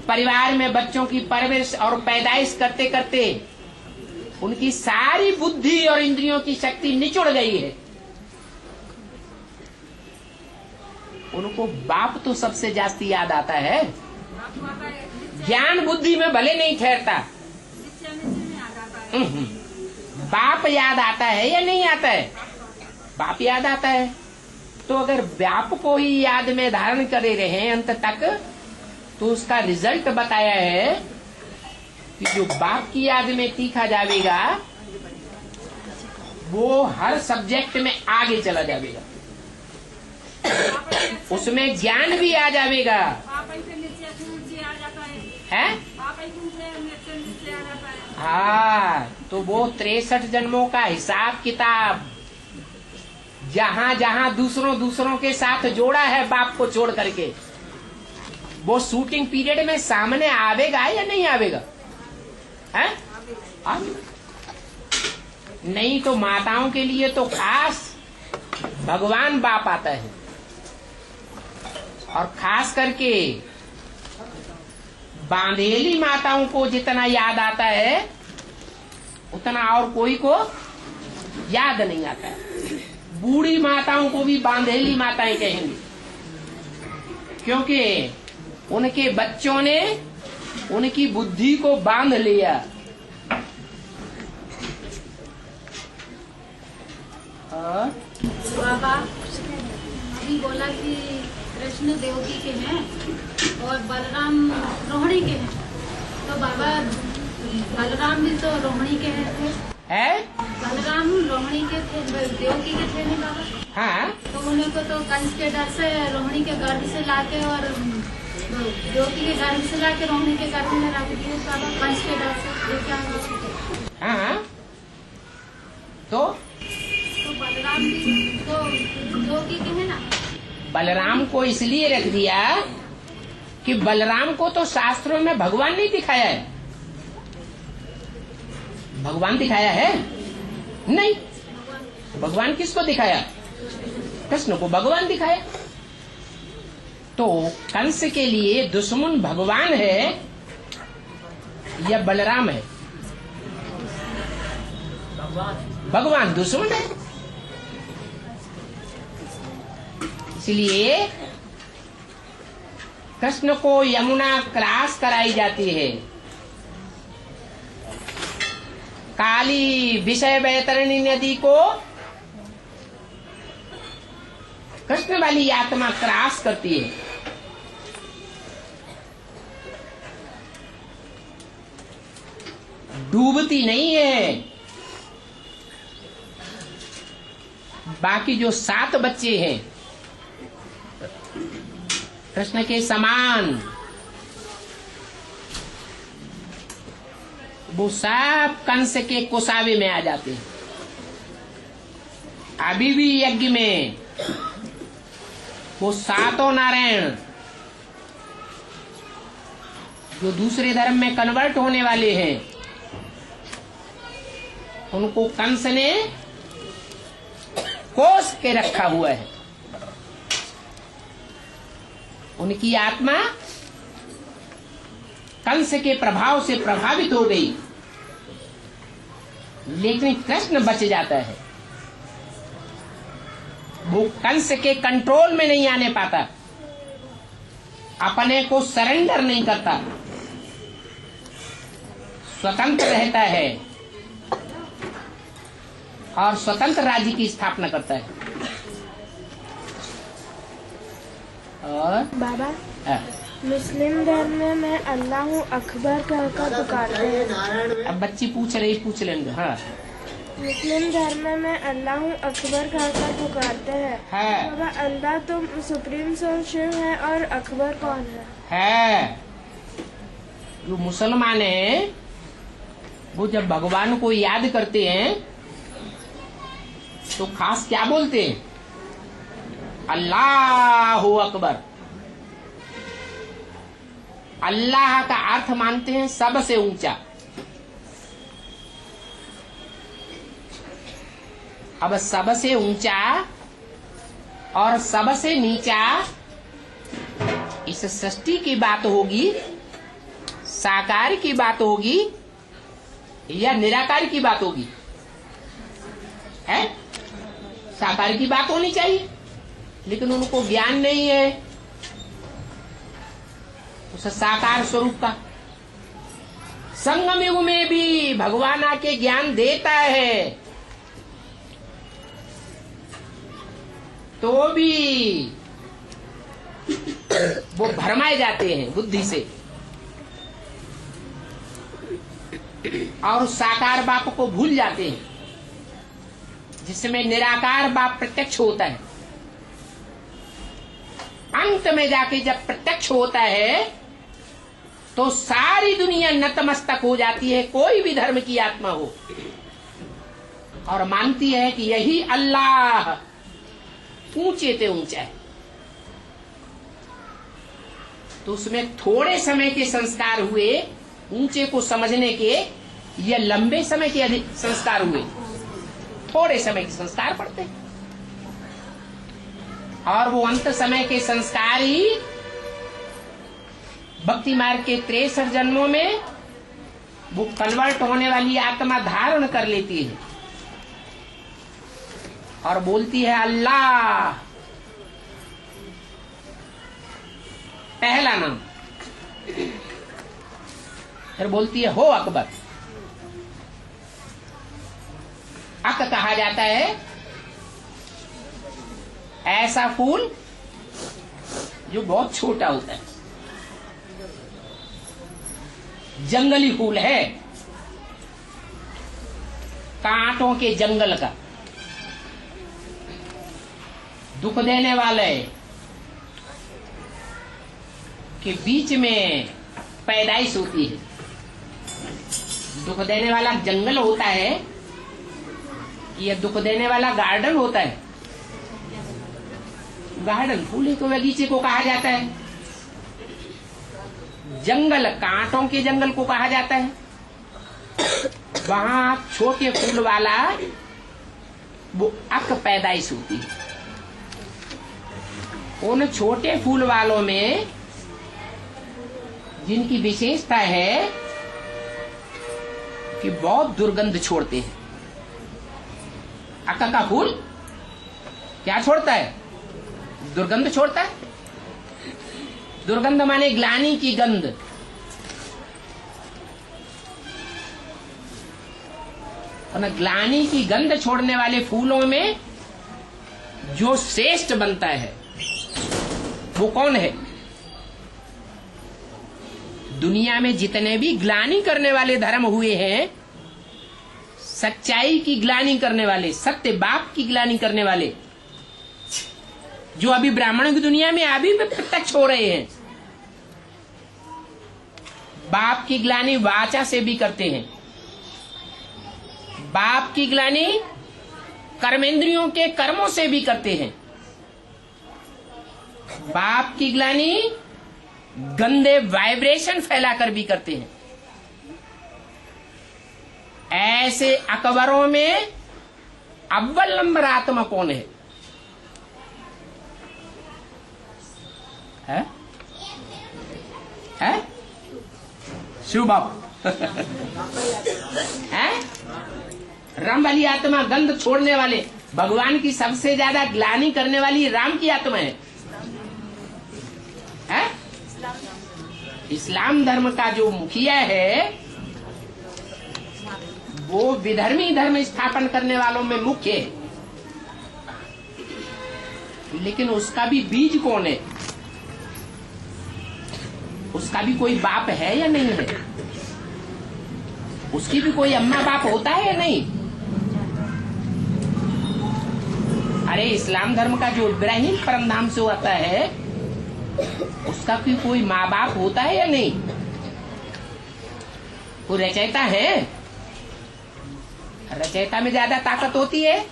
परिवार में बच्चों की परवरिश और पैदाइश करते करते उनकी सारी बुद्धि और इंद्रियों की शक्ति निचुड़ गई है, उनको बाप तो सबसे जास्ती याद आता है। ज्ञान बुद्धि में भले नहीं ठहरता, बाप याद आता है या नहीं आता है? बाप याद आता है। तो अगर बाप को ही याद में धारण करे रहे अंत तक, तो उसका रिजल्ट बताया है कि जो बाप की याद में तीखा जाएगा, वो हर सब्जेक्ट में आगे चला जाएगा, उसमें ज्ञान भी आ जाएगा। है? हाँ, तो वो 63 जन्मों का हिसाब किताब जहाँ जहाँ दूसरों के साथ जोड़ा है बाप को छोड़ करके, वो शूटिंग पीरियड में सामने आवेगा या नहीं आवेगा? है? नहीं तो माताओं के लिए तो खास भगवान बाप आता है, और खास करके बांधेली माताओं को जितना याद आता है उतना और कोई को याद नहीं आता है। बूढ़ी माताओं को भी बांधेली माताएं कहेंगे, क्योंकि उनके बच्चों ने उनकी बुद्धि को बांध लिया। और बाबा अभी बोला कि कृष्ण देवकी के हैं और बलराम रोहिणी के हैं, तो बाबा बलराम भी तो रोहिणी के हैं है? बलराम रोहिणी के थे, देवकी के थे नहीं बाबा? हाँ, तो उन्हीं को तो कंस के डर से रोहिणी के गर्भ से लाके और देवकी के गर्भ से लाके रोहिणी के गर्भ में रख दिए बाबा, कंस के डर से। ये क्या है? हाँ, तो बलराम भी तो देवकी के है ना? बलराम को इसलिए रख दिया कि बलराम को तो शास्त्रों में भगवान नहीं दिखाया है। भगवान दिखाया है? नहीं। भगवान किसको दिखाया? कृष्ण को भगवान दिखाया। तो कंस के लिए दुश्मन भगवान है या बलराम है? भगवान दुश्मन है। इसलिए कृष्ण को यमुना क्रॉस कराई जाती है। काली विषय वैतरणी नदी को कृष्ण वाली आत्मा क्रॉस करती है। डूबती नहीं है। बाकी जो 7 बच्चे हैं कृष्ण के समान, वो सब कंस के कुसावे में आ जाते हैं। अभी भी यज्ञ में वो 7 नारायण जो दूसरे धर्म में कन्वर्ट होने वाले हैं, उनको कंस ने कोस के रखा हुआ है। उनकी आत्मा कंस के प्रभाव से प्रभावित हो गई, लेकिन कृष्ण बच जाता है। वो कंस के कंट्रोल में नहीं आने पाता, अपने को सरेंडर नहीं करता, स्वतंत्र रहता है और स्वतंत्र राज्य की स्थापना करता है। और बाबा मुस्लिम धर्म में अल्लाह हूँ अकबर कहकर पुकारते हैं। अब बच्ची पूछ रही, पूछ लेंगे। हाँ, मुस्लिम धर्म में अल्लाह हूँ अकबर कहकर पुकारते हैं। बाबा अल्लाह तो सुप्रीम सोल शिव है और अकबर कौन है? जो मुसलमान है वो जब भगवान को याद करते हैं तो खास क्या बोलते हैं? अल्लाहु अकबर। अल्लाह का अर्थ मानते हैं सबसे ऊंचा। अब सबसे ऊंचा और सबसे नीचा इस सृष्टि की बात होगी, साकार की बात होगी या निराकार की बात होगी? है साकार की बात होनी चाहिए, लेकिन उनको ज्ञान नहीं है उस साकार स्वरूप का। संगम युग में भी भगवान आके ज्ञान देता है तो भी वो भरमाए जाते हैं बुद्धि से और साकार बाप को भूल जाते हैं, जिसमें निराकार बाप प्रत्यक्ष होता है। अंत में जाके जब प्रत्यक्ष होता है तो सारी दुनिया नतमस्तक हो जाती है, कोई भी धर्म की आत्मा हो, और मानती है कि यही अल्लाह ऊंचे से ऊंचा है। तो उसमें थोड़े समय के संस्कार हुए ऊंचे को समझने के, या लंबे समय के अधिक संस्कार हुए? थोड़े समय के संस्कार पड़ते, और वो अंत समय के संस्कार ही भक्ति मार्ग के 63 जन्मों में वो कन्वर्ट होने वाली आत्मा धारण कर लेती है और बोलती है अल्लाह, पहला नाम। फिर बोलती है हो अकबर। अक कहा जाता है ऐसा फूल जो बहुत छोटा होता है, जंगली फूल है, कांटों के जंगल का, दुख देने वाले के बीच में पैदाइश होती है। दुख देने वाला जंगल होता है, यह दुख देने वाला गार्डन होता है। गार्डन फूल के बगीचे को कहा जाता है, जंगल कांटों के जंगल को कहा जाता है। वहां छोटे फूल वाला वो अक पैदाइश होती है। उन छोटे फूल वालों में जिनकी विशेषता है कि बहुत दुर्गंध छोड़ते हैं। अक का फूल क्या छोड़ता है? दुर्गंध छोड़ता है। दुर्गंध माने ग्लानि की गंध। और ग्लानि की गंध छोड़ने वाले फूलों में जो श्रेष्ठ बनता है वो कौन है? दुनिया में जितने भी ग्लानि करने वाले धर्म हुए हैं, सच्चाई की ग्लानि करने वाले, सत्य बाप की ग्लानि करने वाले, जो अभी ब्राह्मणों की दुनिया में अभी भी प्रत्यक्ष हो रहे हैं, बाप की ग्लानि वाचा से भी करते हैं। बाप की ग्लानि कर्मेंद्रियों के कर्मों से भी करते हैं। बाप की ग्लानि गंदे वाइब्रेशन फैलाकर भी करते हैं। ऐसे अकबरों में अव्वल नंबर आत्मा कौन है? है? शिव बाबू है? राम वाली आत्मा, गंध छोड़ने वाले, भगवान की सबसे ज्यादा ग्लानि करने वाली राम की आत्मा है। इस्लाम धर्म का जो मुखिया है वो विधर्मी धर्म स्थापन करने वालों में मुख्य है, लेकिन उसका भी बीज कौन है? उसका भी कोई बाप है या नहीं है? उसकी भी कोई अम्मा बाप होता है या नहीं? अरे इस्लाम धर्म का जो इब्राहिम परमधाम से आता है, उसका भी कोई माँ बाप होता है या नहीं? वो रचयिता है। रचयिता में ज्यादा ताकत होती है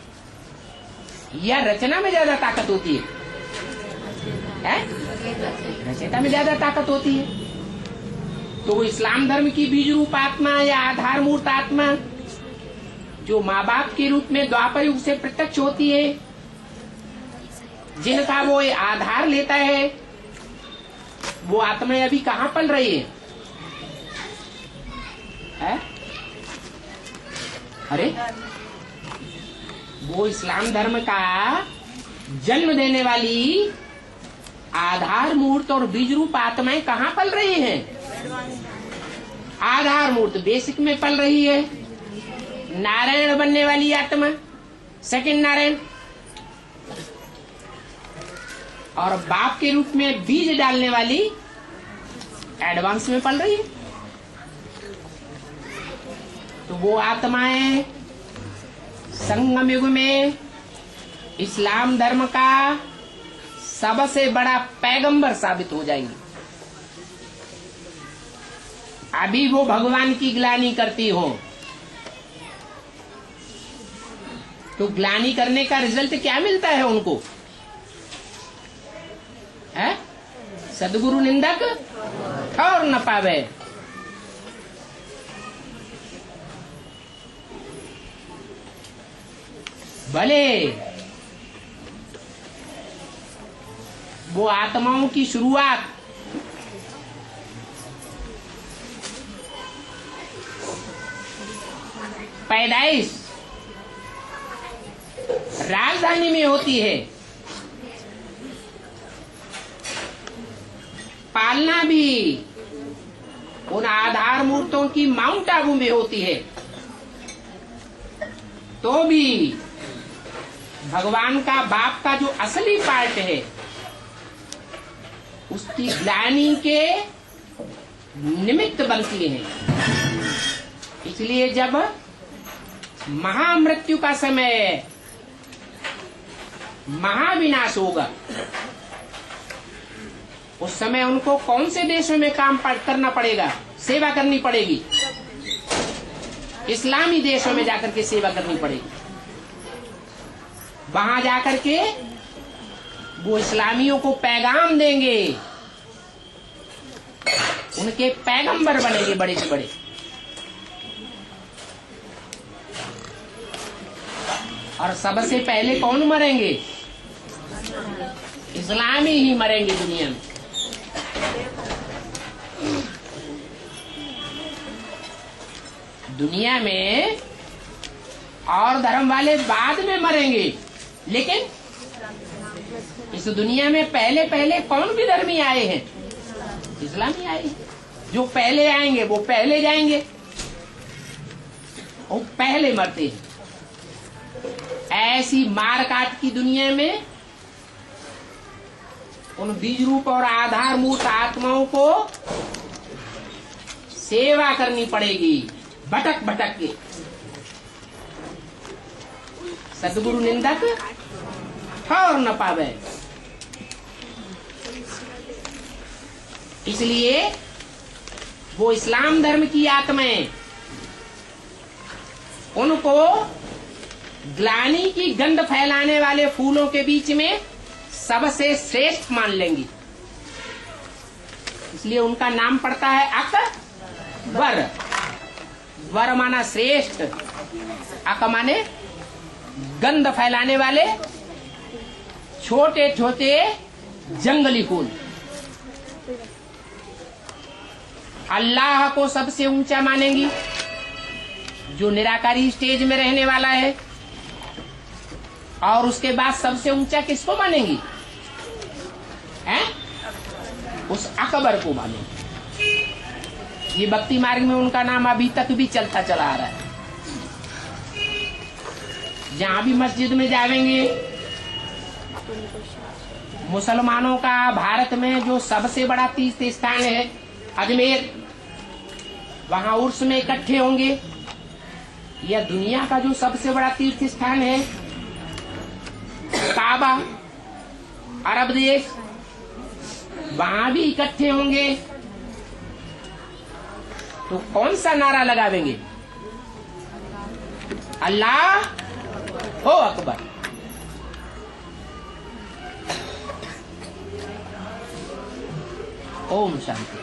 या रचना में ज्यादा ताकत होती है? रचयिता में ज्यादा ताकत होती है। तो वो इस्लाम धर्म की बीज रूप आत्मा या आधार मूर्त आत्मा जो माँ बाप के रूप में द्वापर युग से प्रत्यक्ष होती है, जिनका वो आधार लेता है, वो आत्माएं अभी कहाँ पल रही है? अरे वो इस्लाम धर्म का जन्म देने वाली आधार मूर्त और बीज रूप आत्माएं कहाँ पल रही हैं? आधार मूर्त बेसिक में पल रही है। नारायण बनने वाली आत्मा सेकंड नारायण, और बाप के रूप में बीज डालने वाली एडवांस में पल रही है। तो वो आत्माएं संगम युग में इस्लाम धर्म का सबसे बड़ा पैगंबर साबित हो जाएंगी। अभी वो भगवान की ग्लानि करती हो, तो ग्लानि करने का रिजल्ट क्या मिलता है उनको? है? सदगुरु निंदक और न पावे। भले वो आत्माओं की शुरुआत पैदाइश राजधानी में होती है, पालना भी उन आधार मूर्तों की माउंट आबू में होती है, तो भी भगवान का बाप का जो असली पार्ट है उसकी ग्लानि के निमित्त बनती है। इसलिए जब महामृत्यु का समय, महाविनाश होगा, उस समय उनको कौन से देशों में काम करना पड़ेगा, सेवा करनी पड़ेगी? इस्लामी देशों में जाकर के सेवा करनी पड़ेगी। वहां जाकर के वो इस्लामियों को पैगाम देंगे, उनके पैगंबर बनेंगे बड़े से बड़े। और सबसे पहले कौन मरेंगे? इस्लामी ही मरेंगे दुनिया में। दुनिया में और धर्म वाले बाद में मरेंगे, लेकिन इस दुनिया में पहले पहले कौन भी धर्मी आए हैं? इस्लामी आए हैं। जो पहले आएंगे वो पहले जाएंगे, वो पहले मरते हैं। ऐसी मार काट की दुनिया में उन बीज रूप और आधार मूर्त आत्माओं को सेवा करनी पड़ेगी, भटक भटक के। सदगुरु निंदक ठौर न पावे। इसलिए वो इस्लाम धर्म की आत्माएं उनको ग्लानि की गंध फैलाने वाले फूलों के बीच में सबसे श्रेष्ठ मान लेंगी। इसलिए उनका नाम पड़ता है अकबर। वर माना श्रेष्ठ, अक माने गंध फैलाने वाले छोटे छोटे जंगली फूल। अल्लाह को सबसे ऊंचा मानेंगी, जो निराकारी स्टेज में रहने वाला है। और उसके बाद सबसे ऊंचा किसको मानेंगी? हैं? उस अकबर को मानेंगी। ये भक्ति मार्ग में उनका नाम अभी तक भी चलता चला आ रहा है। जहां भी मस्जिद में जाएंगे, मुसलमानों का भारत में जो सबसे बड़ा तीर्थ स्थान है अजमेर, वहां उर्स में इकट्ठे होंगे। या दुनिया का जो सबसे बड़ा तीर्थ स्थान है काबा, अरब देश, वहां भी इकट्ठे होंगे। तो कौन सा नारा लगावेंगे? अल्लाह हो अकबर। ओम शांति।